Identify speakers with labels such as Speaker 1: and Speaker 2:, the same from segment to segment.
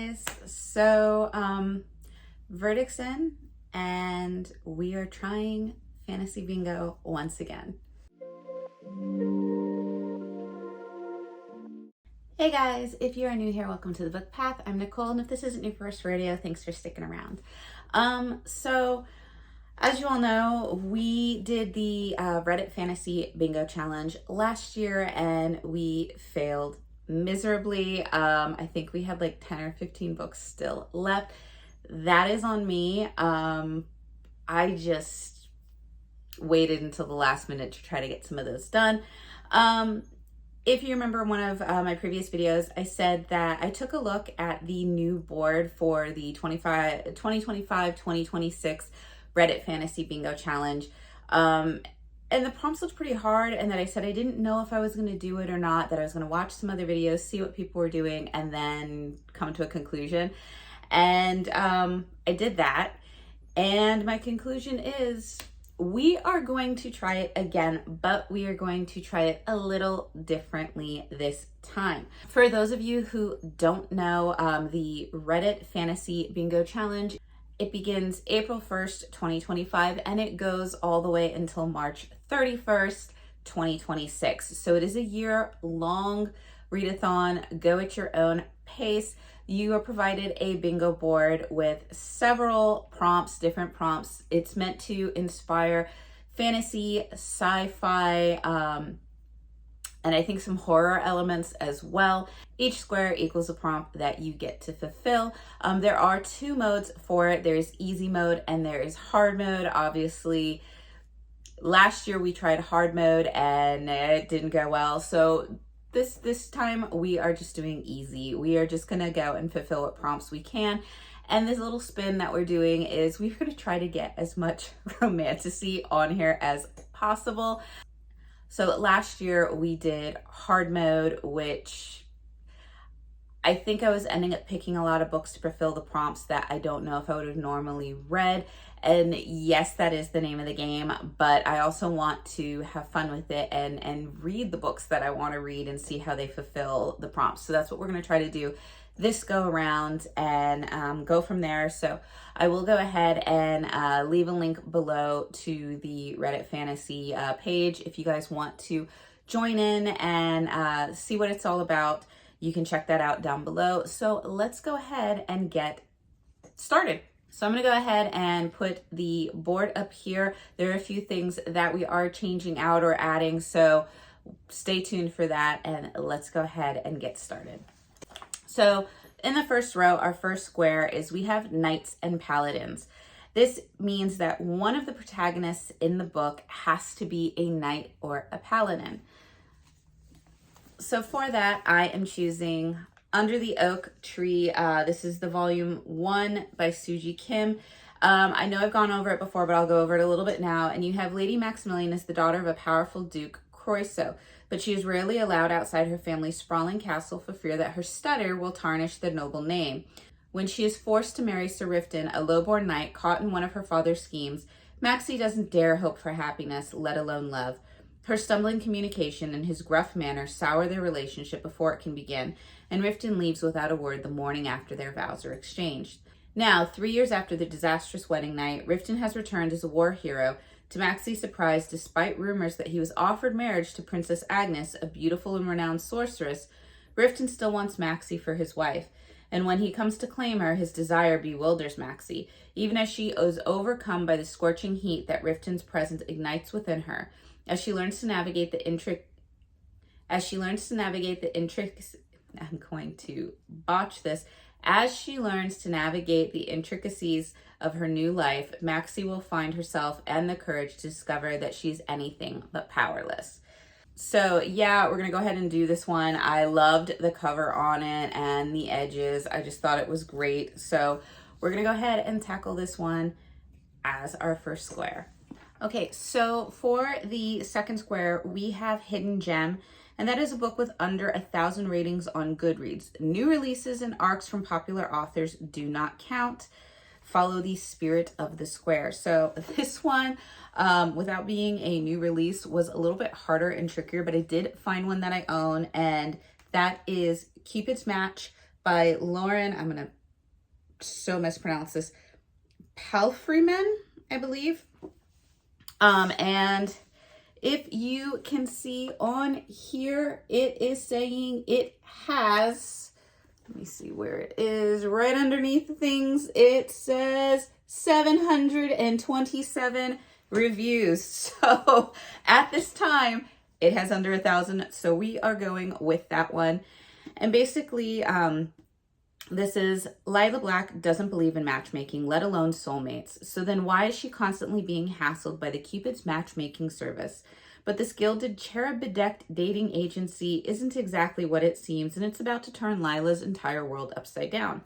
Speaker 1: guys. So, verdict's in, and we are trying Fantasy Bingo once again. Hey guys, if you are new here, welcome to The Book Path. I'm Nicole, and if this isn't your first rodeo, thanks for sticking around. So, as you all know, we did the Reddit Fantasy Bingo Challenge last year, and we failed miserably. I think we had like 10 or 15 books still left. That is on me. I just waited until the last minute to try to get some of those done. If you remember one of my previous videos, I said that I took a look at the new board for the 2025-2026 Reddit Fantasy Bingo Challenge. And the prompts looked pretty hard, and that I said I didn't know if I was going to do it or not, that I was going to watch some other videos, see what people were doing, and then come to a conclusion. And I did that. And my conclusion is we are going to try it again, but we are going to try it a little differently this time. For those of you who don't know, the Reddit Fantasy Bingo Challenge, it begins April 1st, 2025, and it goes all the way until March 31st, 2026. So it is a year-long readathon. Go at your own pace. You are provided a bingo board with several prompts, different prompts. It's meant to inspire fantasy, sci-fi, and I think some horror elements as well. Each square equals a prompt that you get to fulfill. There are two modes for it. There's easy mode and there is hard mode. Obviously, last year we tried hard mode and it didn't go well. So this time we are just doing easy. We are just gonna go and fulfill what prompts we can. And this little spin that we're doing is we're gonna try to get as much romantasy on here as possible. So last year we did hard mode, which I think I was ending up picking a lot of books to fulfill the prompts that I don't know if I would have normally read. And yes, that is the name of the game, but I also want to have fun with it and read the books that I want to read and see how they fulfill the prompts. So that's what we're going to try to do this go around and go from there. So I will go ahead and leave a link below to the Reddit Fantasy page. If you guys want to join in and see what it's all about, you can check that out down below. So let's go ahead and get started. So I'm going to go ahead and put the board up here. There are a few things that we are changing out or adding, so stay tuned for that, and let's go ahead and get started. So in the first row, our first square is we have knights and paladins. This means that one of the protagonists in the book has to be a knight or a paladin. So for that, I am choosing Under the Oak Tree. This is the volume 1 by Suji Kim. I know I've gone over it before, but I'll go over it a little bit now. And you have Lady Maximilian as the daughter of a powerful Duke Croiso, but she is rarely allowed outside her family's sprawling castle for fear that her stutter will tarnish the noble name. When she is forced to marry Sir Riften, a lowborn knight caught in one of her father's schemes, Maxie doesn't dare hope for happiness, let alone love. Her stumbling communication and his gruff manner sour their relationship before it can begin, and Riften leaves without a word the morning after their vows are exchanged. Now, 3 years after the disastrous wedding night, Riften has returned as a war hero, to Maxie's surprise, despite rumors that he was offered marriage to Princess Agnes, a beautiful and renowned sorceress. Riften still wants Maxie for his wife, and when he comes to claim her, his desire bewilders Maxie, even as she is overcome by the scorching heat that Riften's presence ignites within her. As she learns to navigate the I'm going to botch this. As she learns to navigate the intricacies of her new life, Maxie will find herself and the courage to discover that she's anything but powerless. So yeah, we're gonna go ahead and do this one. I loved the cover on it and the edges. I just thought it was great. So we're gonna go ahead and tackle this one as our first square. Okay, so for the second square, we have Hidden Gem, and that is a book with under 1,000 ratings on Goodreads. New releases and arcs from popular authors do not count. Follow the spirit of the square. So this one, without being a new release, was a little bit harder and trickier, but I did find one that I own, and that is Cupid's Match by Lauren. I'm gonna so mispronounce this, Palfreyman, I believe. And if you can see on here, it is saying it has, let me see where it is, right underneath the things, it says 727 reviews. So at this time, it has under 1,000. So we are going with that one. And basically, this is Lila Black doesn't believe in matchmaking, let alone soulmates. So then why is she constantly being hassled by the Cupid's matchmaking service? But this gilded, cherub-bedecked dating agency isn't exactly what it seems, and it's about to turn Lila's entire world upside down.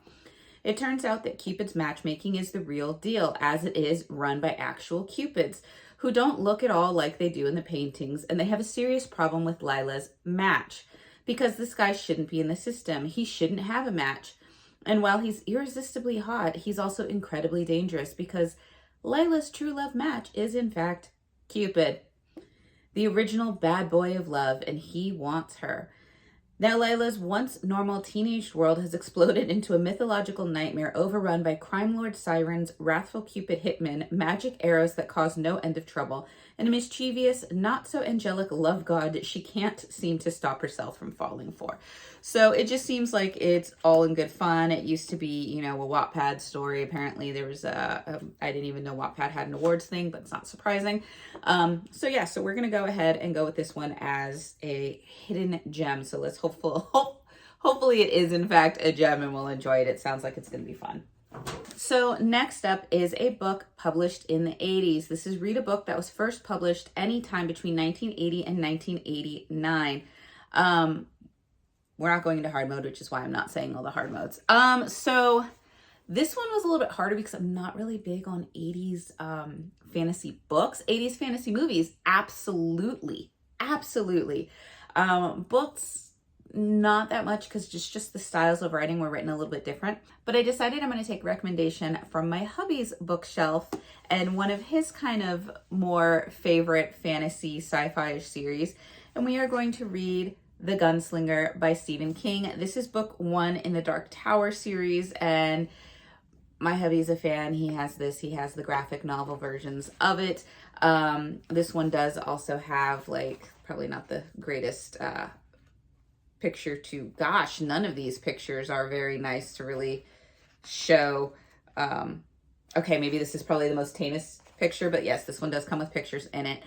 Speaker 1: It turns out that Cupid's matchmaking is the real deal, as it is run by actual Cupids, who don't look at all like they do in the paintings, and they have a serious problem with Lila's match. Because this guy shouldn't be in the system. He shouldn't have a match. And while he's irresistibly hot, he's also incredibly dangerous because Lila's true love match is, in fact, Cupid, the original bad boy of love, and he wants her. Now, Lila's once normal teenage world has exploded into a mythological nightmare overrun by crime lord sirens, wrathful Cupid hitmen, magic arrows that cause no end of trouble, and a mischievous, not so angelic love god she can't seem to stop herself from falling for. So it just seems like it's all in good fun. It used to be, you know, a Wattpad story. Apparently there was I didn't even know Wattpad had an awards thing, but it's not surprising. So yeah, so we're going to go ahead and go with this one as a hidden gem. So let's hopefully it is in fact a gem and we'll enjoy it. It sounds like it's going to be fun. So next up is a book published in the 80s. This is Read a Book that was first published anytime between 1980 and 1989. We're not going into hard mode, which is why I'm not saying all the hard modes. So this one was a little bit harder because I'm not really big on 80s fantasy books. 80s fantasy movies, absolutely. Books, not that much because just the styles of writing were written a little bit different. But I decided I'm going to take a recommendation from my hubby's bookshelf and one of his kind of more favorite fantasy sci-fi series. And we are going to read The Gunslinger by Stephen King. This is book 1 in the Dark Tower series, and my hubby's a fan. He has this. He has the graphic novel versions of it. This one does also have, like, probably not the greatest picture to... Gosh, none of these pictures are very nice to really show. Okay, maybe this is probably the most heinous picture, but yes, this one does come with pictures in it.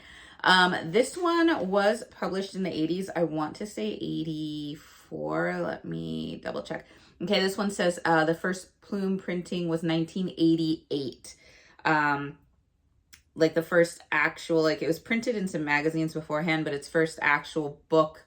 Speaker 1: This one was published in the 80s. I want to say 84. Let me double check. Okay, this one says the first plume printing was 1988. Like the first actual, like it was printed in some magazines beforehand, but its first actual book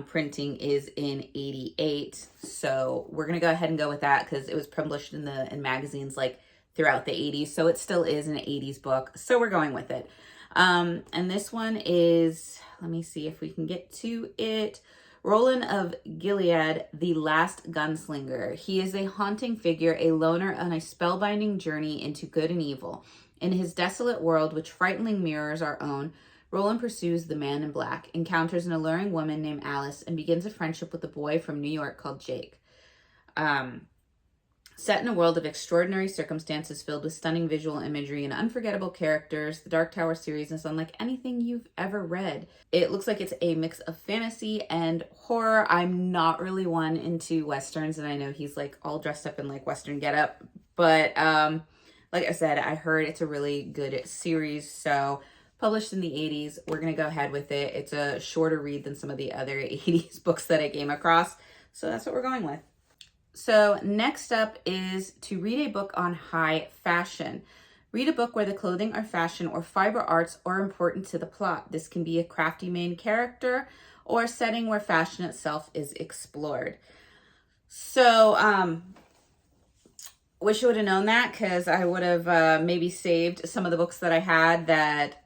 Speaker 1: printing is in 88. So we're going to go ahead and go with that because it was published in magazines like throughout the 80s. So it still is an 80s book. So we're going with it. And this one is, let me see if we can get to it. Roland of Gilead, the last gunslinger. He is a haunting figure, a loner on a spellbinding journey into good and evil. In his desolate world, which frighteningly mirrors our own, Roland pursues the man in black, encounters an alluring woman named Alice, and begins a friendship with a boy from New York called Jake. Set in a world of extraordinary circumstances filled with stunning visual imagery and unforgettable characters, the Dark Tower series is unlike anything you've ever read. It looks like it's a mix of fantasy and horror. I'm not really one into Westerns, and I know he's like all dressed up in like Western getup, but like I said, I heard it's a really good series, so published in the 80s, we're going to go ahead with it. It's a shorter read than some of the other 80s books that I came across, so that's what we're going with. So next up is to read a book on high fashion. Read a book where the clothing or fashion or fiber arts are important to the plot. This can be a crafty main character or a setting where fashion itself is explored. So, wish I would have known that because I would have maybe saved some of the books that I had that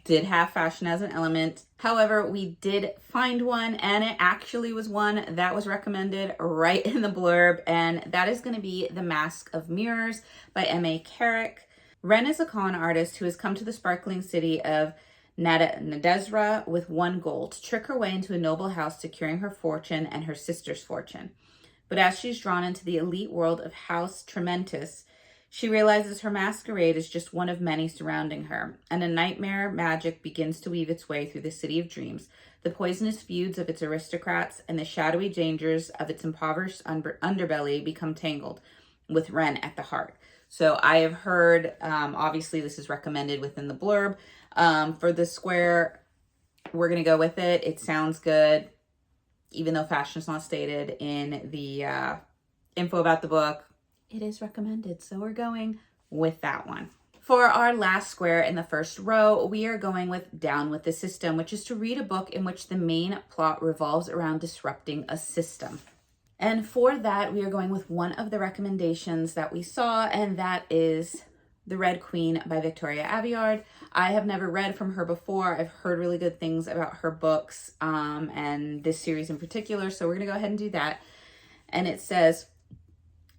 Speaker 1: did have fashion as an element. However, we did find one, and it actually was one that was recommended right in the blurb, and that is going to be The Mask of Mirrors by M.A. Carrick. Ren is a con artist who has come to the sparkling city of Nadezra with one goal: to trick her way into a noble house, securing her fortune and her sister's fortune. But as she's drawn into the elite world of House Trementis, she realizes her masquerade is just one of many surrounding her, and a nightmare magic begins to weave its way through the city of dreams. The poisonous feuds of its aristocrats and the shadowy dangers of its impoverished underbelly become tangled, with Ren at the heart. So I have heard, obviously this is recommended within the blurb. For the square, we're going to go with it. It sounds good, even though fashion is not stated in the info about the book. It is recommended, so we're going with that one. For our last square in the first row, we are going with Down with the System, which is to read a book in which the main plot revolves around disrupting a system. And for that, we are going with one of the recommendations that we saw, and that is The Red Queen by Victoria Aveyard. I have never read from her before. I've heard really good things about her books and this series in particular, so we're going to go ahead and do that. And it says,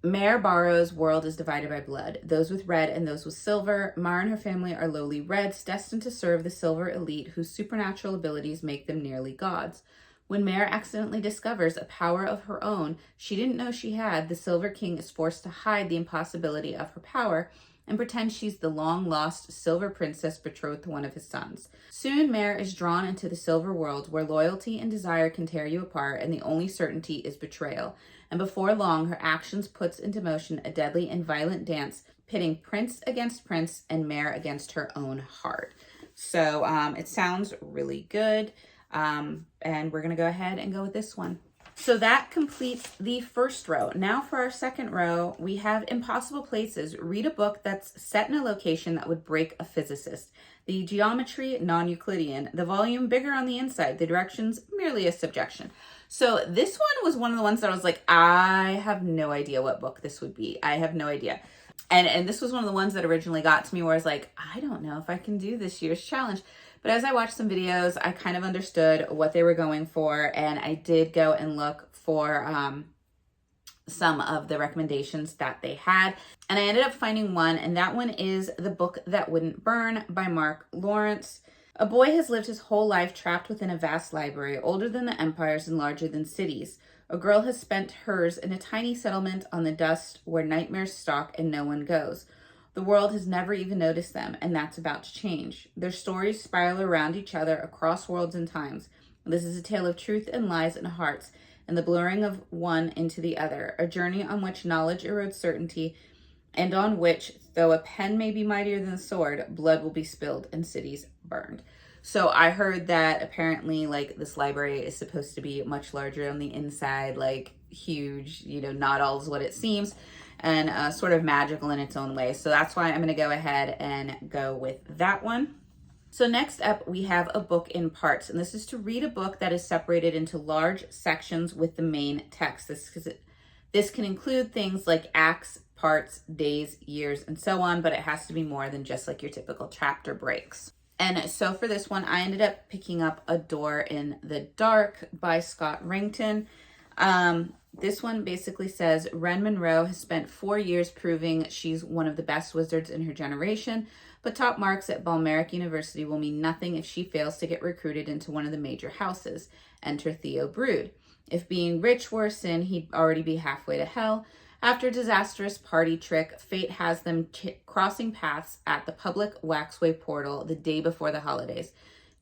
Speaker 1: Mare Barrow's world is divided by blood, those with red and those with silver. Mare and her family are lowly reds, destined to serve the silver elite whose supernatural abilities make them nearly gods. When Mare accidentally discovers a power of her own she didn't know she had, the Silver King is forced to hide the impossibility of her power and pretend she's the long-lost Silver Princess betrothed to one of his sons. Soon, Mare is drawn into the Silver world, where loyalty and desire can tear you apart, and the only certainty is betrayal. And before long, her actions puts into motion a deadly and violent dance, pitting prince against prince and Mare against her own heart. So it sounds really good, and we're going to go ahead and go with this one. So that completes the first row. Now for our second row, we have Impossible Places. Read a book that's set in a location that would break a physicist. The geometry, non-Euclidean. The volume, bigger on the inside. The directions, merely a subjection. So this one was one of the ones that I was like, I have no idea what book this would be. I have no idea. And this was one of the ones that originally got to me where I was like, I don't know if I can do this year's challenge. But as I watched some videos, I kind of understood what they were going for, and I did go and look for some of the recommendations that they had. And I ended up finding one, and that one is The Book That Wouldn't Burn by Mark Lawrence. A boy has lived his whole life trapped within a vast library, older than the empires and larger than cities. A girl has spent hers in a tiny settlement on the dust where nightmares stalk and no one goes. The world has never even noticed them, and that's about to change. Their stories spiral around each other across worlds and times. This is a tale of truth and lies and hearts, and the blurring of one into the other, a journey on which knowledge erodes certainty, and on which, though a pen may be mightier than the sword, blood will be spilled and cities burned. So I heard that apparently, like, this library is supposed to be much larger on the inside, like huge, not all is what it seems, and sort of magical in its own way. So that's why I'm going to go ahead and go with that one. So next up, we have A Book in Parts, and this is to read a book that is separated into large sections with the main text. This can include things like acts, parts, days, years, and so on, but it has to be more than just like your typical chapter breaks. And so for this one, I ended up picking up A Door in the Dark by Scott Rington. This one basically says, Ren Monroe has spent 4 years proving she's one of the best wizards in her generation, but top marks at Balmeric University will mean nothing if she fails to get recruited into one of the major houses. Enter Theo Brood. If being rich were a sin, he'd already be halfway to hell. After a disastrous party trick, fate has them crossing paths at the public waxway portal the day before the holidays.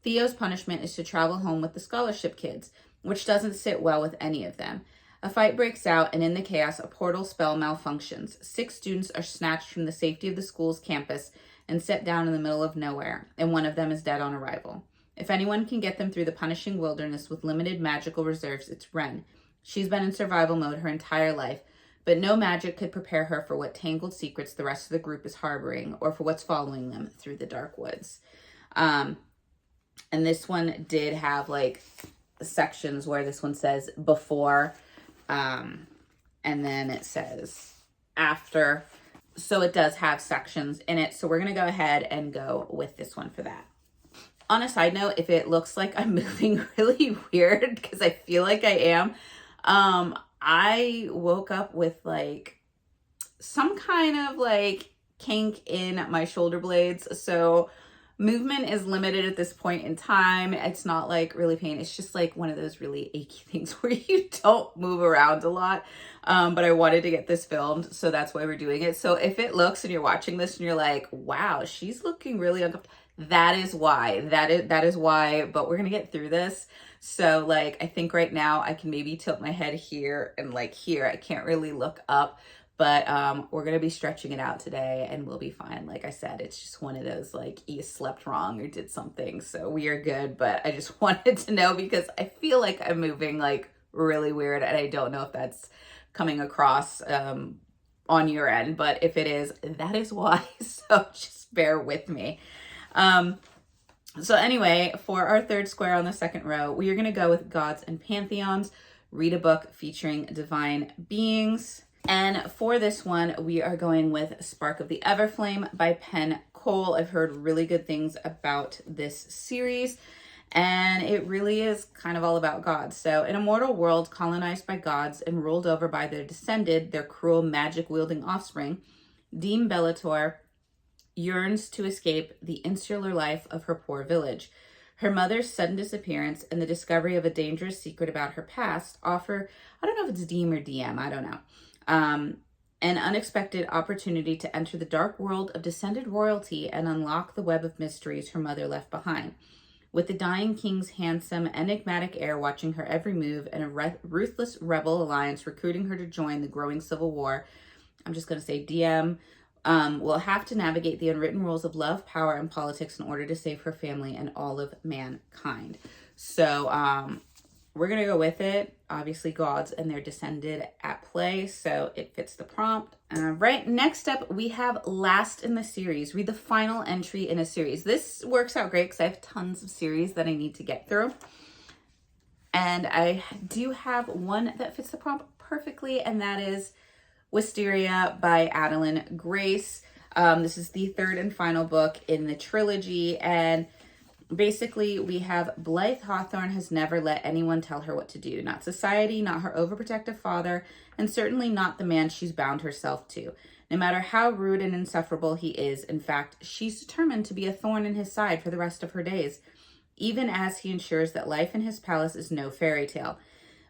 Speaker 1: Theo's punishment is to travel home with the scholarship kids, which doesn't sit well with any of them. A fight breaks out, and in the chaos, a portal spell malfunctions. 6 students are snatched from the safety of the school's campus and set down in the middle of nowhere, and one of them is dead on arrival. If anyone can get them through the punishing wilderness with limited magical reserves, it's Ren. She's been in survival mode her entire life, but no magic could prepare her for what tangled secrets the rest of the group is harboring, or for what's following them through the dark woods. And this one did have like sections where this one says before, and then it says after. So it does have sections in it. So we're going to go ahead and go with this one for that. On a side note, if it looks like I'm moving really weird, because I feel like I am, I woke up with like some kind of like kink in my shoulder blades. So movement is limited at this point in time. It's not like really pain. It's just like one of those really achy things where you don't move around a lot. But I wanted to get this filmed, so that's why we're doing it. So if it looks and you're watching this and you're like, wow, she's looking really uncomfortable, that is why. That is why, but we're gonna get through this. So like, I think right now I can maybe tilt my head here and like here. I can't really look up, but we're gonna be stretching it out today and we'll be fine. Like I said, it's just one of those like you slept wrong or did something, so we are good. But I just wanted to know because I feel like I'm moving like really weird and I don't know if that's coming across on your end, but if it is, that is why. So just bear with me. So anyway, for our third square on the second row, we are going to go with gods and pantheons, read a book featuring divine beings. And for this one, we are going with Spark of the Everflame by Penn Cole. I've heard really good things about this series, and it really is kind of all about gods. So in a mortal world colonized by gods and ruled over by their descended, their cruel magic-wielding offspring, Dame Bellator yearns to escape the insular life of her poor village. Her mother's sudden disappearance and the discovery of a dangerous secret about her past offer, I don't know if it's Dame or DM, I don't know, an unexpected opportunity to enter the dark world of descended royalty and unlock the web of mysteries her mother left behind. With the dying king's handsome, enigmatic heir watching her every move and a ruthless rebel alliance recruiting her to join the growing civil war, I'm just going to say DM will have to navigate the unwritten rules of love, power, and politics in order to save her family and all of mankind. So we're going to go with it. Obviously, gods and their descended at play, so it fits the prompt. Right, next up, we have last in the series. Read the final entry in a series. This works out great because I have tons of series that I need to get through. And I do have one that fits the prompt perfectly, and that is Wisteria by Adeline Grace. This is the third and final book in the trilogy, and basically we have Blythe Hawthorne has never let anyone tell her what to do. Not society, not her overprotective father, and certainly not the man she's bound herself to. No matter how rude and insufferable he is, in fact, she's determined to be a thorn in his side for the rest of her days, even as he ensures that life in his palace is no fairy tale.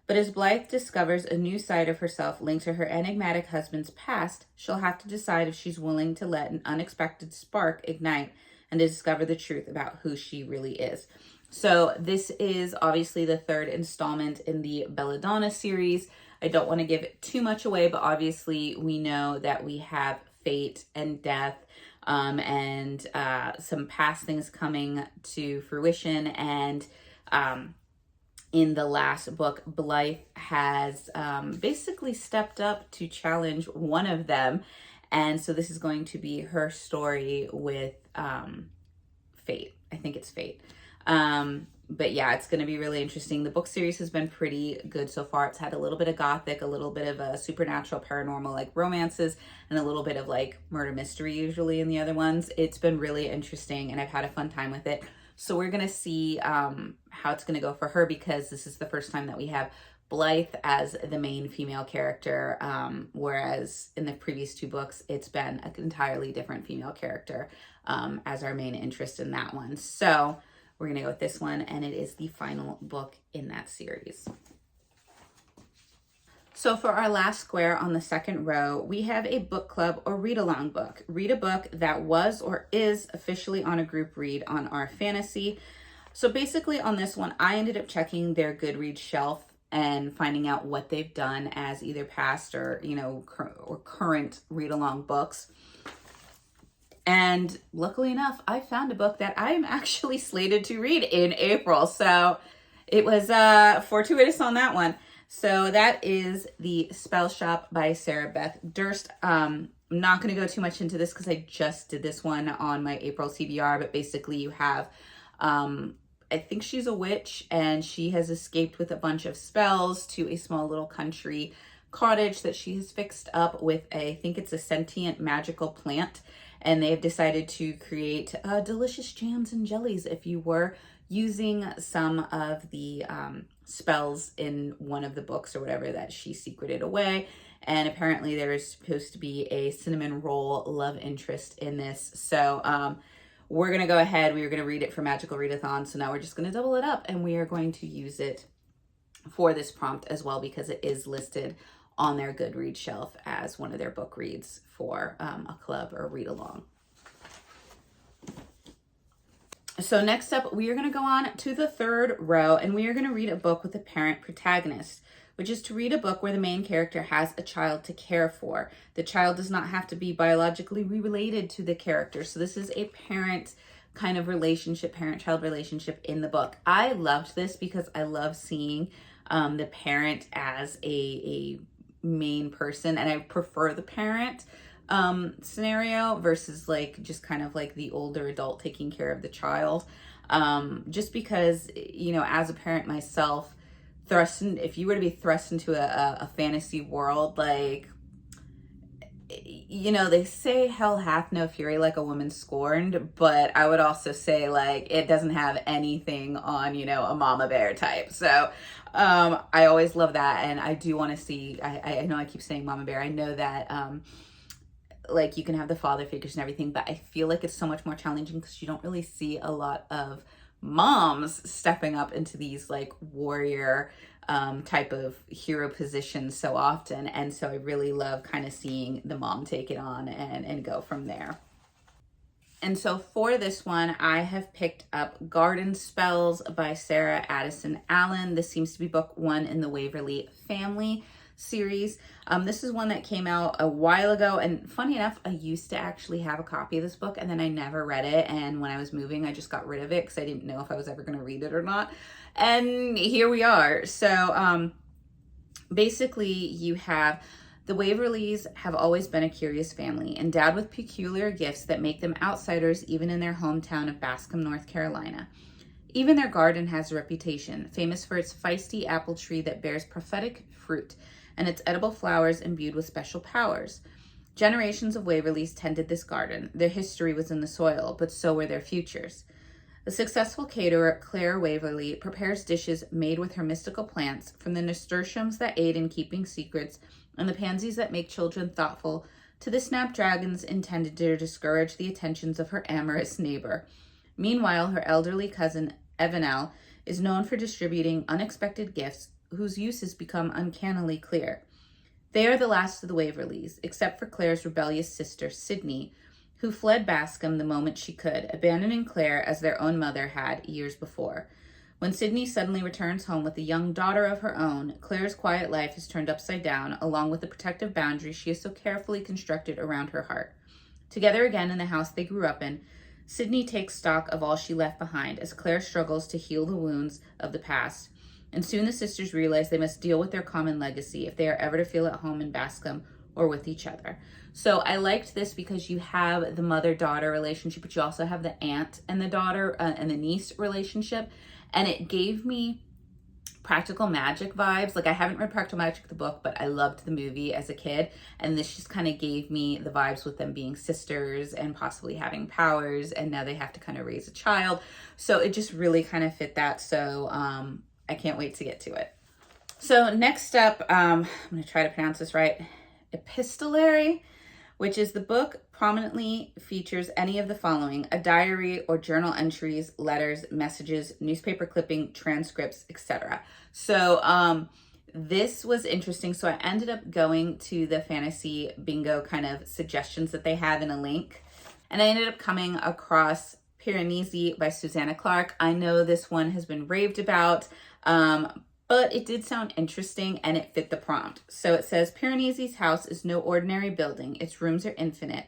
Speaker 1: But as Blythe discovers a new side of herself linked to her enigmatic husband's past, she'll have to decide if she's willing to let an unexpected spark ignite and to discover the truth about who she really is. So this is obviously the third installment in the Belladonna series. I don't want to give too much away, but obviously we know that we have fate and death and some past things coming to fruition. And in the last book, Blythe has basically stepped up to challenge one of them. And so this is going to be her story with fate. I think it's fate. But yeah, it's going to be really interesting. The book series has been pretty good so far. It's had a little bit of gothic, a little bit of a supernatural, paranormal, like romances, and a little bit of like murder mystery usually in the other ones. It's been really interesting and I've had a fun time with it. So we're going to see how it's going to go for her, because this is the first time that we have Blythe as the main female character, whereas in the previous two books, it's been an entirely different female character as our main interest in that one. So we're going to go with this one, and it is the final book in that series. So for our last square on the second row, we have a book club or read-along book. Read a book that was or is officially on a group read on our fantasy. So basically on this one, I ended up checking their Goodreads shelf and finding out what they've done as either past or, or current read-along books. And luckily enough, I found a book that I am actually slated to read in April. So it was fortuitous on that one. So that is The Spell Shop by Sarah Beth Durst. I'm not going to go too much into this because I just did this one on my April T.B.R. But basically you have, I think she's a witch and she has escaped with a bunch of spells to a small little country cottage that she has fixed up with I think it's a sentient magical plant. And they have decided to create delicious jams and jellies if you were using some of the spells in one of the books or whatever that she secreted away. And apparently there is supposed to be a cinnamon roll love interest in this. So we're going to go ahead. We were going to read it for Magical Readathon. So now we're just going to double it up and we are going to use it for this prompt as well, because it is listed on their Goodreads shelf as one of their book reads for a club or read along. So next up, we are going to go on to the third row, and we are going to read a book with a parent protagonist, which is to read a book where the main character has a child to care for. The child does not have to be biologically related to the character. So this is a parent kind of relationship, parent-child relationship in the book. I loved this because I love seeing the parent as a main person, and I prefer the parent scenario versus like just kind of like the older adult taking care of the child, just because, you know, as a parent myself, if you were to be thrust into a fantasy world, like, you know, they say hell hath no fury like a woman scorned, but I would also say like it doesn't have anything on, you know, a mama bear type. So I always love that, and I do want to see, I know I keep saying mama bear, I know that like you can have the father figures and everything, but I feel like it's so much more challenging because you don't really see a lot of moms stepping up into these like warrior type of hero positions so often. And so I really love kind of seeing the mom take it on and go from there. And so for this one, I have picked up Garden Spells by Sarah Addison Allen. This seems to be book 1 in the Waverly family series. This is one that came out a while ago, and funny enough, I used to actually have a copy of this book and then I never read it, and when I was moving I just got rid of it because I didn't know if I was ever going to read it or not, and here we are. So basically you have the Waverlys have always been a curious family, endowed with peculiar gifts that make them outsiders even in their hometown of Bascom, North Carolina. Even their garden has a reputation, famous for its feisty apple tree that bears prophetic fruit and its edible flowers imbued with special powers. Generations of Waverlys tended this garden. Their history was in the soil, but so were their futures. The successful caterer, Claire Waverly, prepares dishes made with her mystical plants, from the nasturtiums that aid in keeping secrets and the pansies that make children thoughtful, to the snapdragons intended to discourage the attentions of her amorous neighbor. Meanwhile, her elderly cousin, Evanel, is known for distributing unexpected gifts whose uses become uncannily clear. They are the last of the Waverlys, except for Claire's rebellious sister, Sydney, who fled Bascom the moment she could, abandoning Claire as their own mother had years before. When Sydney suddenly returns home with a young daughter of her own, Claire's quiet life is turned upside down, along with the protective boundary she has so carefully constructed around her heart. Together again in the house they grew up in, Sydney takes stock of all she left behind as Claire struggles to heal the wounds of the past, and soon the sisters realize they must deal with their common legacy if they are ever to feel at home in Bascom or with each other. So I liked this because you have the mother-daughter relationship, but you also have the aunt and the daughter and the niece relationship, and it gave me Practical Magic vibes. Like, I haven't read Practical Magic the book, but I loved the movie as a kid, and this just kind of gave me the vibes with them being sisters and possibly having powers, and now they have to kind of raise a child. So it just really kind of fit that. So I can't wait to get to it. So next up, I'm going to try to pronounce this right. Epistolary, which is the book prominently features any of the following: a diary or journal entries, letters, messages, newspaper clipping, transcripts, etc. So this was interesting. So I ended up going to the fantasy bingo kind of suggestions that they have in a link, and I ended up coming across Piranesi by Susanna Clarke. I know this one has been raved about, but it did sound interesting and it fit the prompt. So it says, Piranesi's house is no ordinary building. Its rooms are infinite.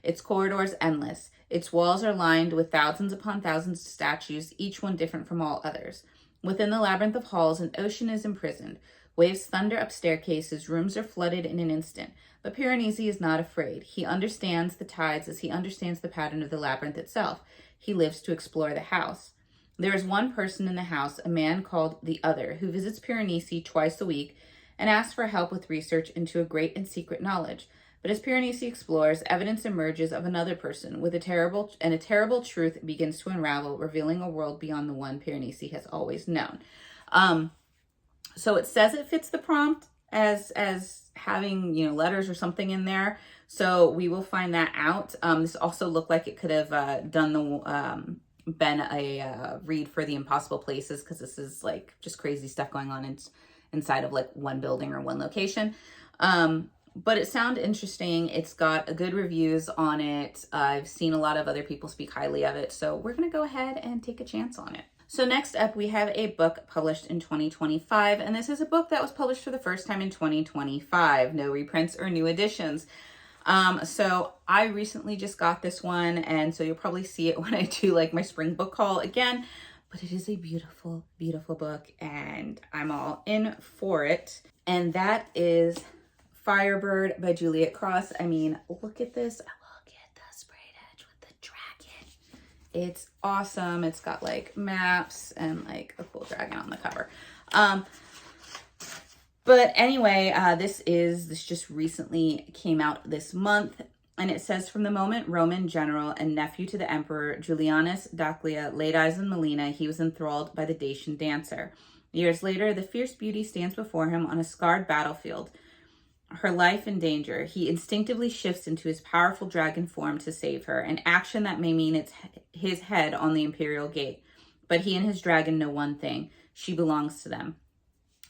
Speaker 1: Its corridors endless. Its walls are lined with thousands upon thousands of statues, each one different from all others. Within the labyrinth of halls, an ocean is imprisoned. Waves thunder up staircases. Rooms are flooded in an instant. But Piranesi is not afraid. He understands the tides as he understands the pattern of the labyrinth itself. He lives to explore the house. There is one person in the house, a man called the Other, who visits Piranesi twice a week and asks for help with research into a great and secret knowledge. But as Piranesi explores, evidence emerges of another person, with a terrible truth begins to unravel, revealing a world beyond the one Piranesi has always known. So it says it fits the prompt. as having, you know, letters or something in there. So we will find that out. This also looked like it could have been a read for the Impossible Places, because this is like just crazy stuff going on inside of like one building or one location. But it sounded interesting. It's got good reviews on it. I've seen a lot of other people speak highly of it. So we're going to go ahead and take a chance on it. So next up, we have a book published in 2025. And this is a book that was published for the first time in 2025. No reprints or new editions. So I recently just got this one. And so you'll probably see it when I do like my spring book haul again. But it is a beautiful, beautiful book. And I'm all in for it. And that is Firebird by Juliet Cross. I mean, look at this. Look at the sprayed edge with the dragon. It's awesome. It's got like maps and like a cool dragon on the cover. But anyway, this just recently came out this month. And it says, from the moment Roman general and nephew to the emperor Julianus Daclea laid eyes on Melina, he was enthralled by the Dacian dancer. Years later, the fierce beauty stands before him on a scarred battlefield, her life in danger. He instinctively shifts into his powerful dragon form to save her, an action that may mean it's his head on the imperial gate. But he and his dragon know one thing: she belongs to them.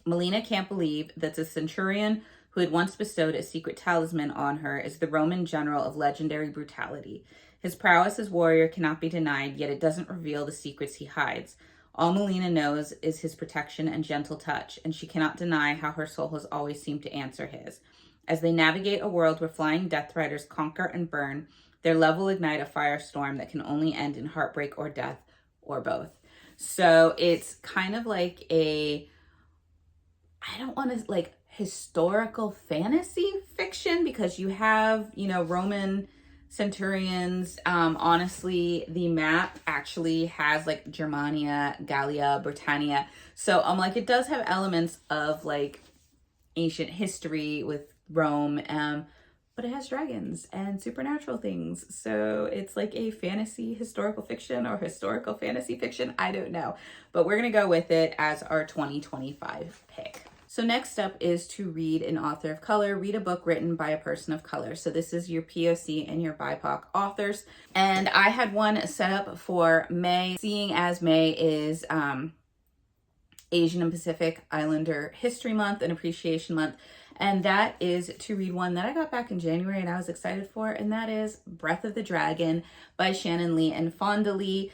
Speaker 1: Melina can't believe that the centurion who had once bestowed a secret talisman on her is the Roman general of legendary brutality. His prowess as warrior cannot be denied, yet it doesn't reveal the secrets he hides. All Melina knows is his protection and gentle touch, and she cannot deny how her soul has always seemed to answer his. As they navigate a world where flying death riders conquer and burn, their love will ignite a firestorm that can only end in heartbreak or death, or both. So it's kind of like I don't want to like historical fantasy fiction, because you have, you know, Roman centurions. Honestly, the map actually has like Germania, Gallia, Britannia. So like it does have elements of like ancient history with Rome, but it has dragons and supernatural things. So it's like a fantasy historical fiction or historical fantasy fiction. I don't know, but we're going to go with it as our 2025 pick. So next up is to read an author of color, read a book written by a person of color. So this is your POC and your BIPOC authors. And I had one set up for May, seeing as May is Asian and Pacific Islander History Month and Appreciation Month. And that is to read one that I got back in January and I was excited for. And that is Breath of the Dragon by Shannon Lee and Fonda Lee.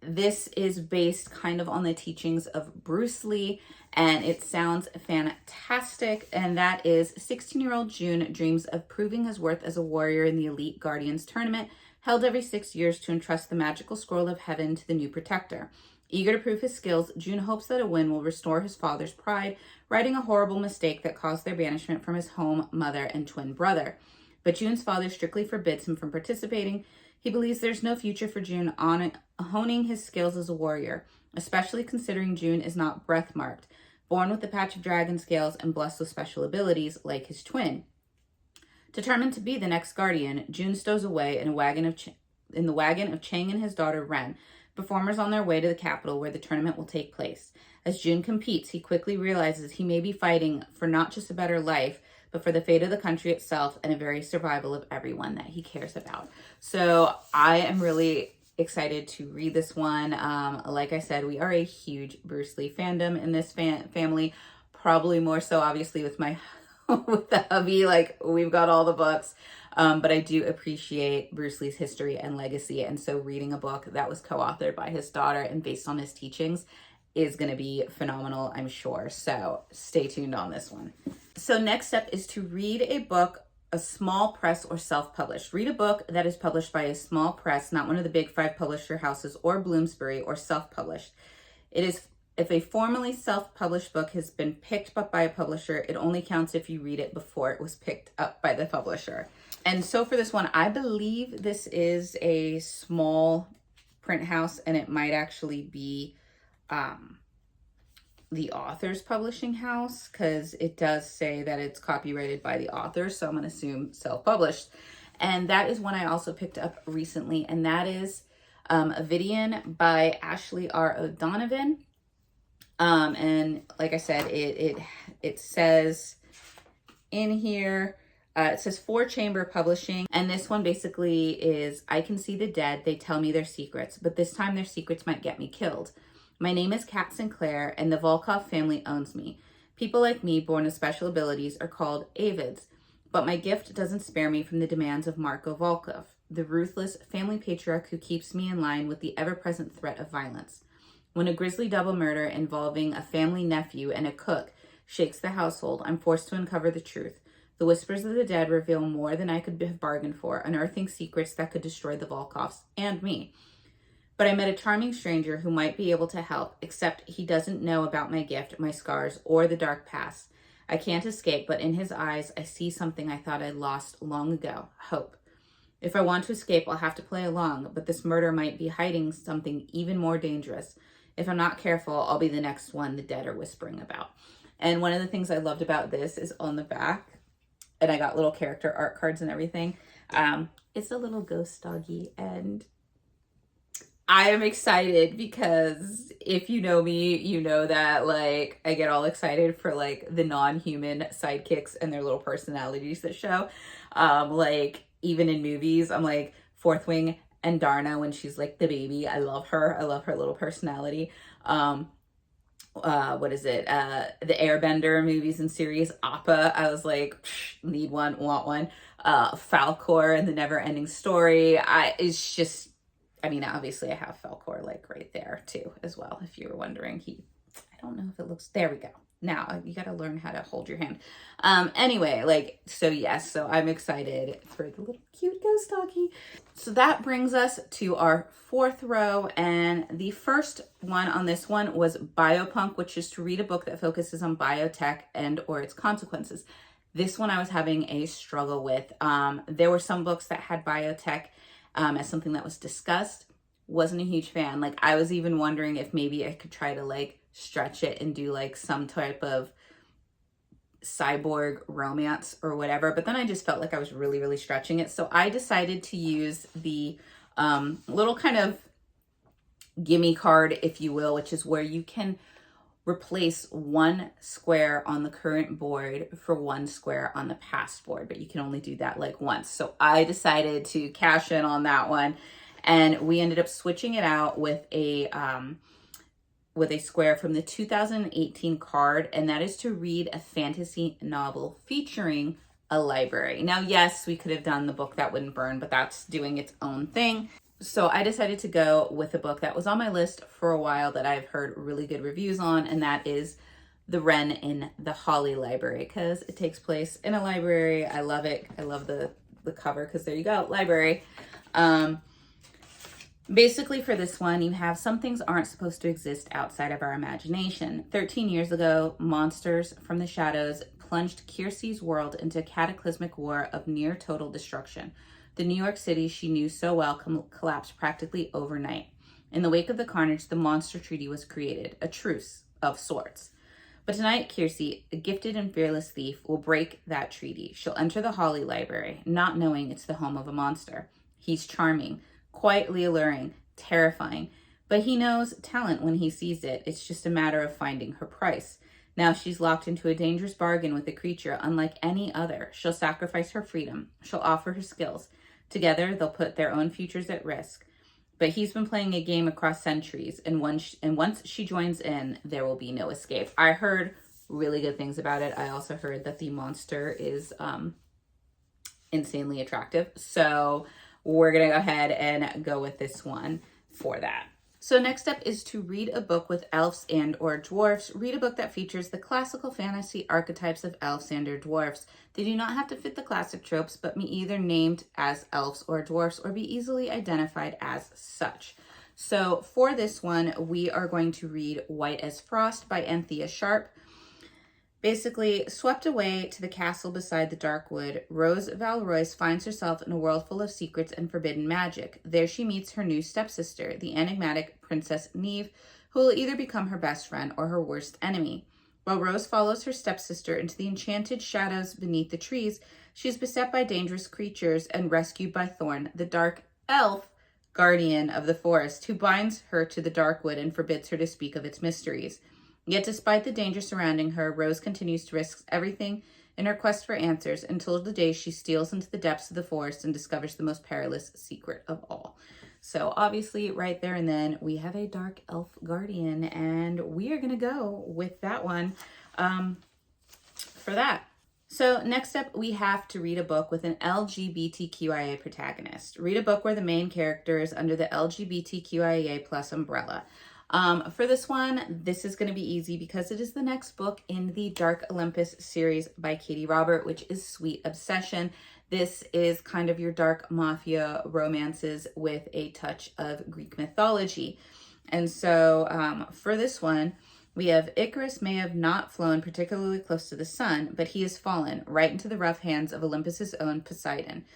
Speaker 1: This is based kind of on the teachings of Bruce Lee, and it sounds fantastic. And that is 16-year-old June dreams of proving his worth as a warrior in the Elite Guardians tournament, held every 6 years to entrust the magical scroll of heaven to the new protector. Eager to prove his skills, June hopes that a win will restore his father's pride, righting a horrible mistake that caused their banishment from his home, mother, and twin brother. But June's father strictly forbids him from participating. He believes there's no future for June on honing his skills as a warrior, especially considering June is not breath-marked, born with a patch of dragon scales and blessed with special abilities like his twin. Determined to be the next guardian, June stows away in the wagon of Chang and his daughter Ren, performers on their way to the capital where the tournament will take place. As June competes, he quickly realizes he may be fighting for not just a better life, but for the fate of the country itself and a very survival of everyone that he cares about. So I am really excited to read this one. Like I said, we are a huge Bruce Lee fandom in this family, probably more so obviously with my with the hubby. Like, we've got all the books, but I do appreciate Bruce Lee's history and legacy, and so reading a book that was co-authored by his daughter and based on his teachings is going to be phenomenal, I'm sure. So stay tuned on this one. So next up is to read a book, a small press or self-published. Read a book that is published by a small press, not one of the big 5 publisher houses or Bloomsbury, or self-published. It is, if a formally self-published book has been picked up by a publisher, it only counts if you read it before it was picked up by the publisher. And so for this one, I believe this is a small print house, and it might actually be the author's publishing house, because it does say that it's copyrighted by the author, so I'm going to assume self-published. And that is one I also picked up recently, and that is Avidian by Ashley R. O'Donovan. And like I said, it says in here, it says 4-chamber publishing. And this one basically is, I can see the dead. They tell me their secrets, but this time their secrets might get me killed. My name is Kat Sinclair, and the Volkov family owns me. People like me, born with special abilities, are called Avids. But my gift doesn't spare me from the demands of Marko Volkov, the ruthless family patriarch who keeps me in line with the ever-present threat of violence. When a grisly double murder involving a family nephew and a cook shakes the household, I'm forced to uncover the truth. The whispers of the dead reveal more than I could have bargained for, unearthing secrets that could destroy the Volkovs and me. But I met a charming stranger who might be able to help, except he doesn't know about my gift, my scars, or the dark past. I can't escape, but in his eyes, I see something I thought I'd lost long ago, hope. If I want to escape, I'll have to play along, but this murder might be hiding something even more dangerous. If I'm not careful, I'll be the next one the dead are whispering about. And one of the things I loved about this is on the back, and I got little character art cards and everything. It's a little ghost doggy, and I am excited because if you know me, you know that like I get all excited for like the non-human sidekicks and their little personalities that show. Like even in movies, I'm like Fourth Wing and Darna when she's like the baby. I love her. I love her little personality. What is it? The Airbender movies and series, Appa. I was like, need one, want one. Falcor and the Never Ending Story. It's just, I mean, obviously I have Falcor like right there too, as well. If you were wondering, I don't know if it looks, there we go. Now you got to learn how to hold your hand. Anyway, like, so yes, so I'm excited for the little cute ghost doggy. So that brings us to our fourth row. And the first one on this one was Biopunk, which is to read a book that focuses on biotech and or its consequences. This one I was having a struggle with. There were some books that had biotech as something that was discussed. Wasn't a huge fan. Like I was even wondering if maybe I could try to like stretch it and do like some type of cyborg romance or whatever, but then I just felt like I was really stretching it. So I decided to use the little kind of gimme card, if you will, which is where you can replace one square on the current board for one square on the past board, but you can only do that like once. So I decided to cash in on that one, and we ended up switching it out with a square from the 2018 card, and that is to read a fantasy novel featuring a library. Now, yes, we could have done the book that wouldn't burn, but that's doing its own thing. So I decided to go with a book that was on my list for a while that I've heard really good reviews on, and that is The Wren in the Holly Library, because it takes place in a library. I love it. I love the cover, because there you go, library. Basically, for this one, you have some things aren't supposed to exist outside of our imagination. 13 years ago, monsters from the shadows plunged Kiersey's world into a cataclysmic war of near total destruction. The New York City she knew so well collapsed practically overnight. In the wake of the carnage, the Monster Treaty was created, a truce of sorts. But tonight, Kiersey, a gifted and fearless thief, will break that treaty. She'll enter the Holly Library, not knowing it's the home of a monster. He's charming, quietly alluring, terrifying, but he knows talent when he sees it. It's just a matter of finding her price. Now she's locked into a dangerous bargain with a creature unlike any other. She'll sacrifice her freedom. She'll offer her skills. Together, they'll put their own futures at risk. But he's been playing a game across centuries, and once she joins in, there will be no escape. I heard really good things about it. I also heard that the monster is insanely attractive. So we're going to go ahead and go with this one for that. So next up is to read a book with elves and or dwarfs. Read a book that features the classical fantasy archetypes of elves and or dwarfs. They do not have to fit the classic tropes, but be either named as elves or dwarfs or be easily identified as such. So for this one, we are going to read White as Frost by Anthea Sharp. Basically, swept away to the castle beside the dark wood, Rose Valroyce finds herself in a world full of secrets and forbidden magic. There she meets her new stepsister, the enigmatic Princess Neve, who will either become her best friend or her worst enemy. While Rose follows her stepsister into the enchanted shadows beneath the trees, she is beset by dangerous creatures and rescued by Thorn, the dark elf guardian of the forest, who binds her to the dark wood and forbids her to speak of its mysteries. Yet despite the danger surrounding her, Rose continues to risk everything in her quest for answers until the day she steals into the depths of the forest and discovers the most perilous secret of all. So obviously right there and then we have a dark elf guardian, and we are going to go with that one for that. So next up, we have to read a book with an LGBTQIA protagonist. Read a book where the main character is under the LGBTQIA plus umbrella. For this one, this is going to be easy because it is the next book in the Dark Olympus series by Katie Robert, which is Sweet Obsession. This is kind of your dark mafia romances with a touch of Greek mythology. And so for this one, we have Icarus may have not flown particularly close to the sun, but he has fallen right into the rough hands of Olympus's own Poseidon.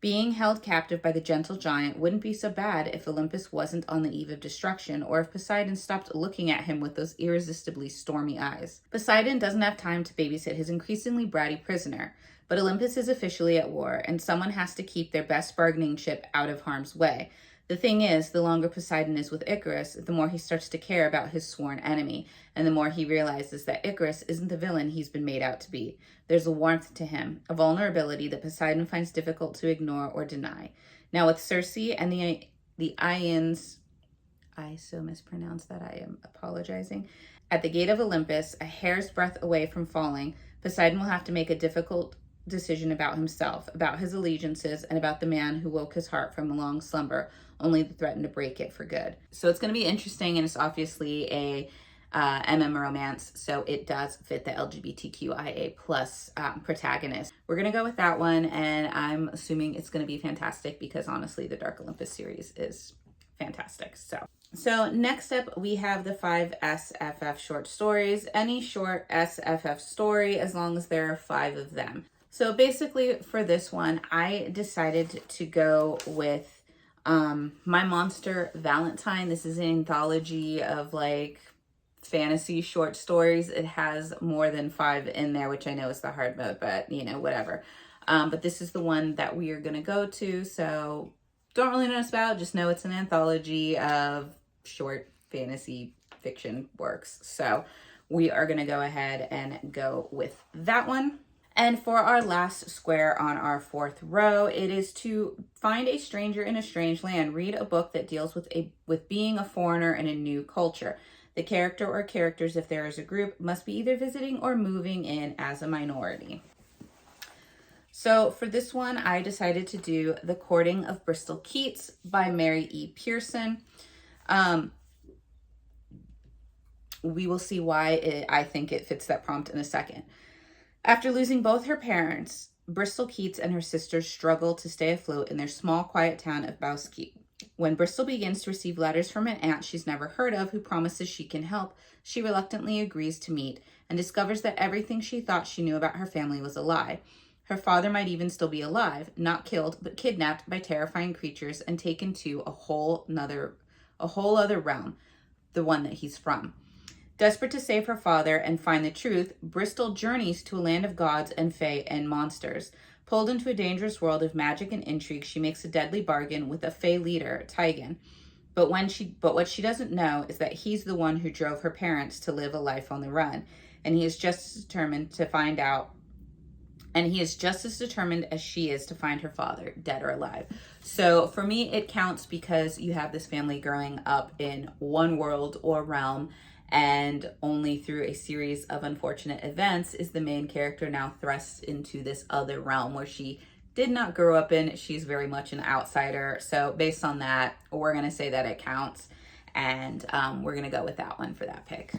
Speaker 1: Being held captive by the gentle giant wouldn't be so bad if Olympus wasn't on the eve of destruction, or if Poseidon stopped looking at him with those irresistibly stormy eyes. Poseidon doesn't have time to babysit his increasingly bratty prisoner, but Olympus is officially at war, and someone has to keep their best bargaining chip out of harm's way. The thing is, the longer Poseidon is with Icarus, the more he starts to care about his sworn enemy, and the more he realizes that Icarus isn't the villain he's been made out to be. There's a warmth to him, a vulnerability that Poseidon finds difficult to ignore or deny. Now with Circe and the Ions, I so mispronounced that, I am apologizing, at the gate of Olympus, a hair's breadth away from falling, Poseidon will have to make a difficult decision about himself, about his allegiances, and about the man who woke his heart from a long slumber, only to threaten to break it for good. So it's going to be interesting, and it's obviously a romance, so it does fit the LGBTQIA plus protagonist. We're going to go with that one, and I'm assuming it's going to be fantastic because honestly, the Dark Olympus series is fantastic. So next up, we have the 5 SFF short stories. Any short SFF story, as long as there are 5 of them. So basically for this one, I decided to go with My Monster Valentine. This is an anthology of like fantasy short stories. It has more than 5 in there, which I know is the hard mode, but you know, whatever. But this is the one that we are going to go to. So don't really know what it's about. Just know it's an anthology of short fantasy fiction works. So we are going to go ahead and go with that one. And for our last square on our 4th row, it is to find a stranger in a strange land. Read a book that deals with being a foreigner in a new culture. The character or characters, if there is a group, must be either visiting or moving in as a minority. So for this one, I decided to do The Courting of Bristol Keats by Mary E. Pearson. We will see why I think it fits that prompt in a second. After losing both her parents, Bristol Keats and her sisters struggle to stay afloat in their small, quiet town of Bowskeet. When Bristol begins to receive letters from an aunt she's never heard of who promises she can help, she reluctantly agrees to meet and discovers that everything she thought she knew about her family was a lie. Her father might even still be alive, not killed, but kidnapped by terrifying creatures and taken to a whole other realm, the one that he's from. Desperate to save her father and find the truth, Bristol journeys to a land of gods and fae and monsters. Pulled into a dangerous world of magic and intrigue, she makes a deadly bargain with a fae leader, Tigan. But what she doesn't know is that he's the one who drove her parents to live a life on the run, and he is just as determined to find out. And he is just as determined as she is to find her father, dead or alive. So for me, it counts because you have this family growing up in one world or realm, and only through a series of unfortunate events is the main character now thrust into this other realm where she did not grow up in. She's very much an outsider. So based on that, we're going to say that it counts, and we're going to go with that one for that pick.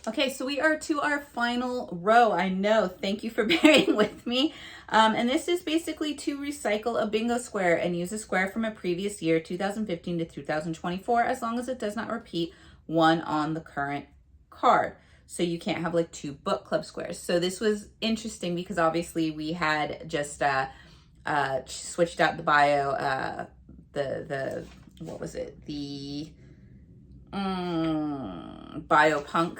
Speaker 1: Okay, so we are to our final row. I know, thank you for bearing with me. And this is basically to recycle a bingo square and use a square from a previous year, 2015 to 2024, as long as it does not repeat one on the current card. So you can't have like 2 book club squares. So this was interesting because obviously we had just switched out the bio, what was it? The biopunk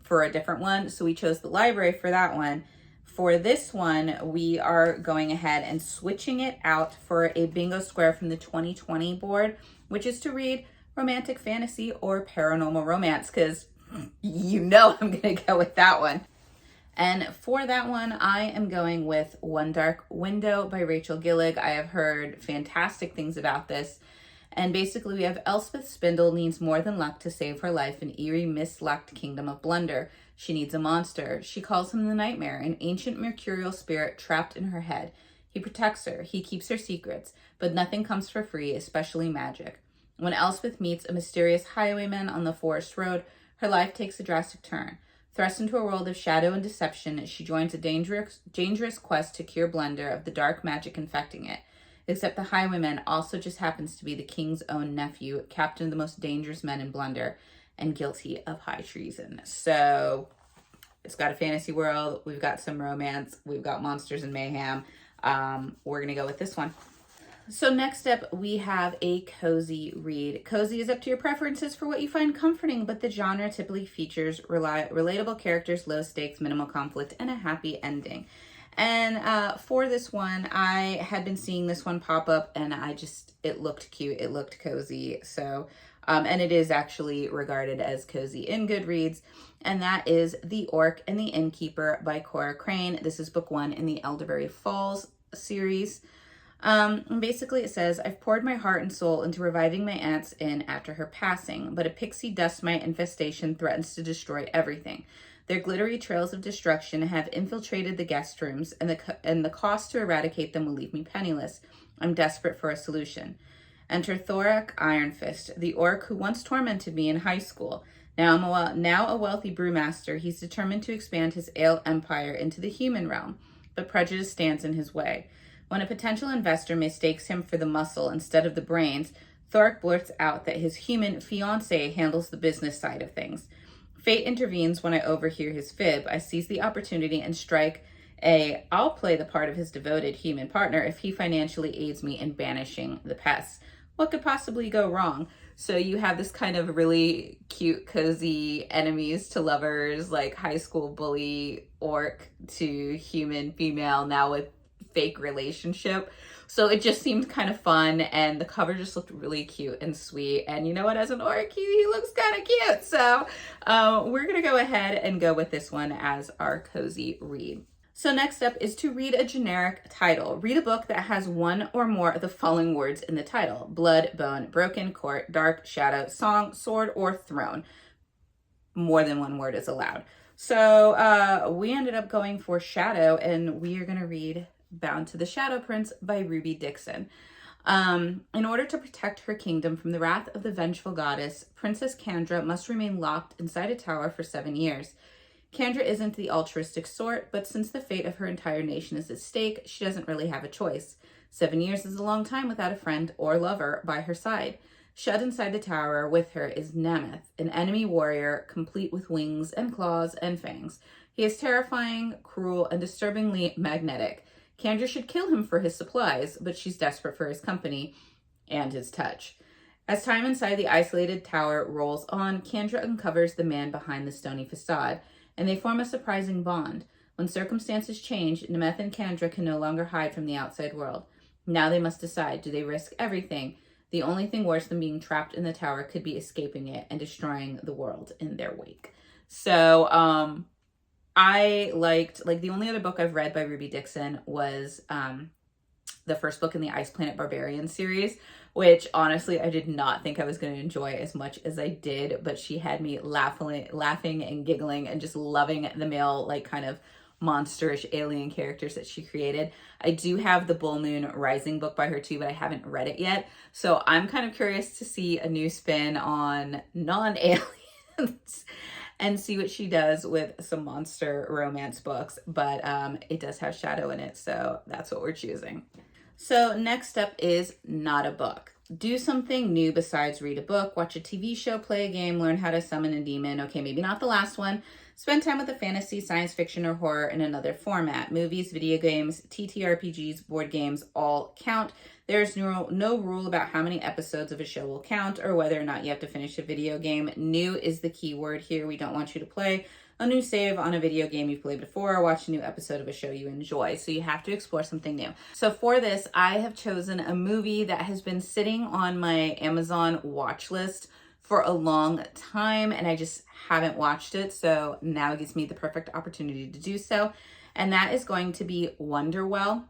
Speaker 1: for a different one. So we chose the library for that one. For this one, we are going ahead and switching it out for a bingo square from the 2020 board, which is to read romantic fantasy or paranormal romance, because you know I'm gonna go with that one. And for that one, I am going with One Dark Window by Rachel Gillig. I have heard fantastic things about this. And basically, we have Elspeth Spindle needs more than luck to save her life in eerie, mislucked kingdom of Blunder. She needs a monster. She calls him the Nightmare, an ancient mercurial spirit trapped in her head. He protects her. He keeps her secrets. But nothing comes for free, especially magic. When Elspeth meets a mysterious highwayman on the forest road, her life takes a drastic turn. Thrust into a world of shadow and deception, she joins a dangerous quest to cure Blunder of the dark magic infecting it. Except the highwayman also just happens to be the king's own nephew, captain of the most dangerous men in Blunder, and guilty of high treason. So it's got a fantasy world. We've got some romance. We've got monsters and mayhem. We're going to go with this one. So next up, we have a cozy read. Cozy is up to your preferences for what you find comforting, but the genre typically features relatable characters, low stakes, minimal conflict, and a happy ending. And for this one, I had been seeing this one pop up, and it looked cute, it looked cozy. So, and it is actually regarded as cozy in Goodreads, and that is The Orc and the Innkeeper by Cora Crane. This is book 1 in the Elderberry Falls series. Basically it says, I've poured my heart and soul into reviving my aunt's inn after her passing, but a pixie dust mite infestation threatens to destroy everything. Their glittery trails of destruction have infiltrated the guest rooms, and the cost to eradicate them will leave me penniless. I'm desperate for a solution. Enter Thorak Ironfist, the orc who once tormented me in high school. Now a wealthy brewmaster, he's determined to expand his ale empire into the human realm, but prejudice stands in his way. When a potential investor mistakes him for the muscle instead of the brains, Thorak blurts out that his human fiancée handles the business side of things. Fate intervenes when I overhear his fib. I seize the opportunity and strike I'll play the part of his devoted human partner if he financially aids me in banishing the pests. What could possibly go wrong? So you have this kind of really cute, cozy enemies to lovers, like high school bully orc to human female, now with fake relationship. So it just seemed kind of fun, and the cover just looked really cute and sweet. And you know what, as an orc, he looks kind of cute. So we're gonna go ahead and go with this one as our cozy read. So next up is to read a generic title. Read a book that has one or more of the following words in the title: blood, bone, broken, court, dark, shadow, song, sword, or throne. More than one word is allowed. So we ended up going for shadow, and we are gonna read Bound to the Shadow Prince by Ruby Dixon. In order to protect her kingdom from the wrath of the vengeful goddess, Princess Kandra must remain locked inside a tower for 7 years. Kandra isn't the altruistic sort, but since the fate of her entire nation is at stake, she doesn't really have a choice. 7 years is a long time without a friend or lover by her side. Shut inside the tower with her is Nemeth, an enemy warrior complete with wings and claws and fangs. He is terrifying, cruel, and disturbingly magnetic. Kandra should kill him for his supplies, but she's desperate for his company and his touch. As time inside the isolated tower rolls on, Kandra uncovers the man behind the stony facade, and they form a surprising bond. When circumstances change, Nemeth and Kandra can no longer hide from the outside world. Now they must decide, do they risk everything? The only thing worse than being trapped in the tower could be escaping it and destroying the world in their wake. So, I liked, the only other book I've read by Ruby Dixon was the first book in the Ice Planet Barbarian series, which honestly I did not think I was going to enjoy as much as I did, but she had me laughing and giggling and just loving the male, kind of monsterish alien characters that she created. I do have the Bull Moon Rising book by her too, but I haven't read it yet. So I'm kind of curious to see a new spin on non-aliens and see what she does with some monster romance books. But it does have shadow in it, so that's what we're choosing. So next up is not a book. Do something new besides read a book. Watch a TV show, play a game, learn how to summon a demon. Okay, maybe not the last one. Spend time with a fantasy, science fiction, or horror in another format. Movies, video games, TTRPGs, board games all count. There's no rule about how many episodes of a show will count or whether or not you have to finish a video game. New is the key word here. We don't want you to play a new save on a video game you've played before or watch a new episode of a show you enjoy. So you have to explore something new. So for this, I have chosen a movie that has been sitting on my Amazon watch list for a long time, and I just haven't watched it. So now it gives me the perfect opportunity to do so. And that is going to be Wonderwell.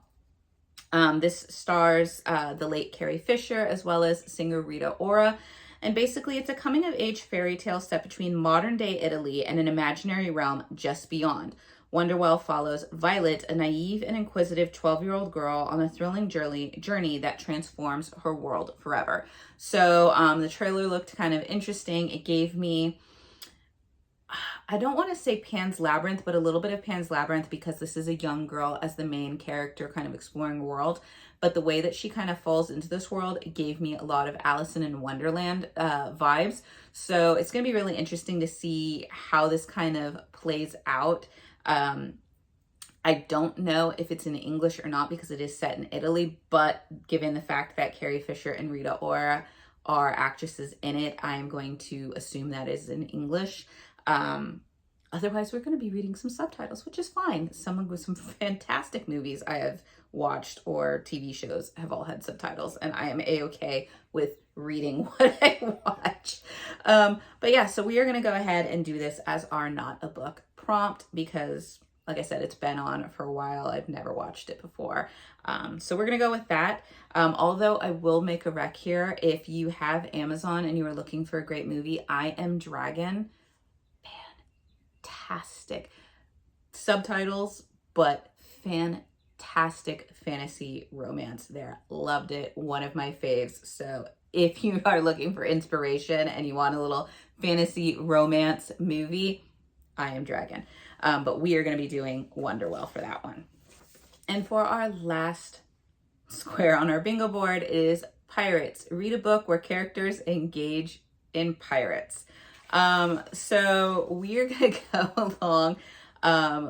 Speaker 1: This stars the late Carrie Fisher as well as singer Rita Ora. And basically, it's a coming of age fairy tale set between modern day Italy and an imaginary realm just beyond. Wonderwell follows Violet, a naive and inquisitive 12-year-old girl, on a thrilling journey that transforms her world forever. So the trailer looked kind of interesting. It gave me, I don't want to say Pan's Labyrinth, but a little bit of Pan's Labyrinth, because this is a young girl as the main character kind of exploring a world. But the way that she kind of falls into this world, it gave me a lot of Alice in Wonderland vibes. So it's going to be really interesting to see how this kind of plays out. I don't know if it's in English or not because it is set in Italy, but given the fact that Carrie Fisher and Rita Ora are actresses in it, I am going to assume that is in English. Otherwise, we're going to be reading some subtitles, which is fine. Some fantastic movies I have watched or TV shows have all had subtitles, and I am a-okay with reading what I watch. But yeah, so we are going to go ahead and do this as our not a book prompt because, like I said, it's been on for a while. I've never watched it before. So we're going to go with that. Although I will make a rec here. If you have Amazon and you are looking for a great movie, I Am Dragon. Fantastic subtitles, but fantastic fantasy romance there. Loved it. One of my faves. So if you are looking for inspiration and you want a little fantasy romance movie, I Am Dragon. But we are going to be doing Wonderwell for that one. And for our last square on our bingo board is Pirates. Read a book where characters engage in pirates. So we are going to go along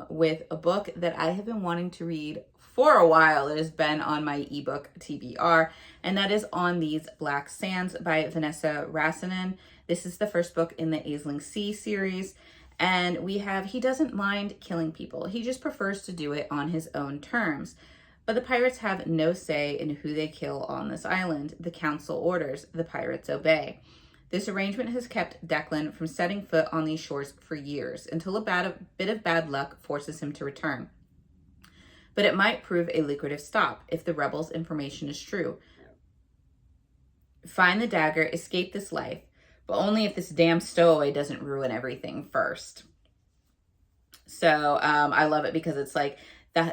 Speaker 1: with a book that I have been wanting to read for a while. It has been on my ebook T.B.R. and that is On These Black Sands by Vanessa Rassinen. This is the first book in the Aisling Sea series. And we have, he doesn't mind killing people. He just prefers to do it on his own terms. But the pirates have no say in who they kill on this island. The council orders, the pirates obey. This arrangement has kept Declan from setting foot on these shores for years, until a bit of bad luck forces him to return. But it might prove a lucrative stop if the rebels' information is true. Find the dagger, escape this life, but only if this damn stowaway doesn't ruin everything first. So I love it because it's like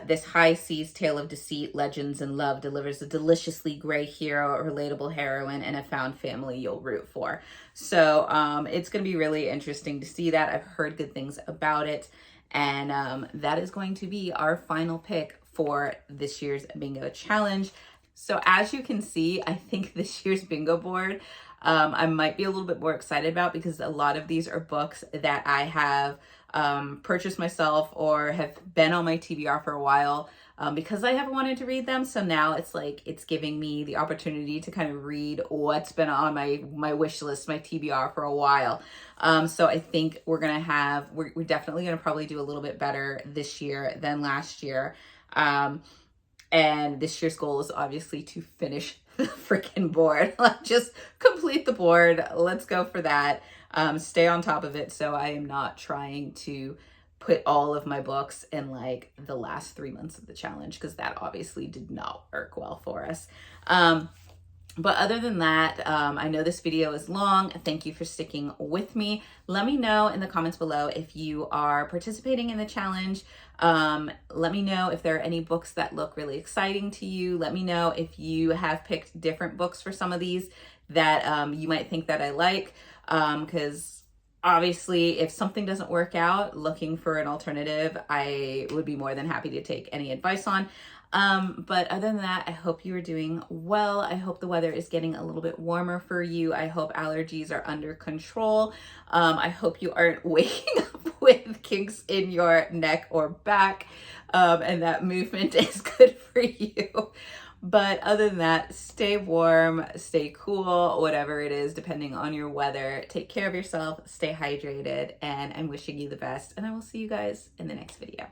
Speaker 1: this high seas tale of deceit, legends, and love delivers a deliciously gray hero, a relatable heroine, and a found family you'll root for. So it's going to be really interesting to see that. I've heard good things about it. And that is going to be our final pick for this year's bingo challenge. So as you can see, I think this year's bingo board, I might be a little bit more excited about because a lot of these are books that I have purchased myself or have been on my T.B.R. for a while because I haven't wanted to read them. So now it's like, it's giving me the opportunity to kind of read what's been on my wish list, my T.B.R. for a while. So I think we're definitely going to probably do a little bit better this year than last year. And this year's goal is obviously to finish the freaking board. Like, just complete the board. Let's go for that. Stay on top of it. So I am not trying to put all of my books in like the last 3 months of the challenge, because that obviously did not work well for us. But other than that, I know this video is long. Thank you for sticking with me. Let me know in the comments below if you are participating in the challenge. Let me know if there are any books that look really exciting to you. Let me know if you have picked different books for some of these that you might think that I like. Because obviously, if something doesn't work out, looking for an alternative, I would be more than happy to take any advice on. But other than that, I hope you are doing well. I hope the weather is getting a little bit warmer for you. I hope allergies are under control. I hope you aren't waking up with kinks in your neck or back, and that movement is good for you. But other than that, stay warm, stay cool, whatever it is, depending on your weather. Take care of yourself, stay hydrated, and I'm wishing you the best. And I will see you guys in the next video.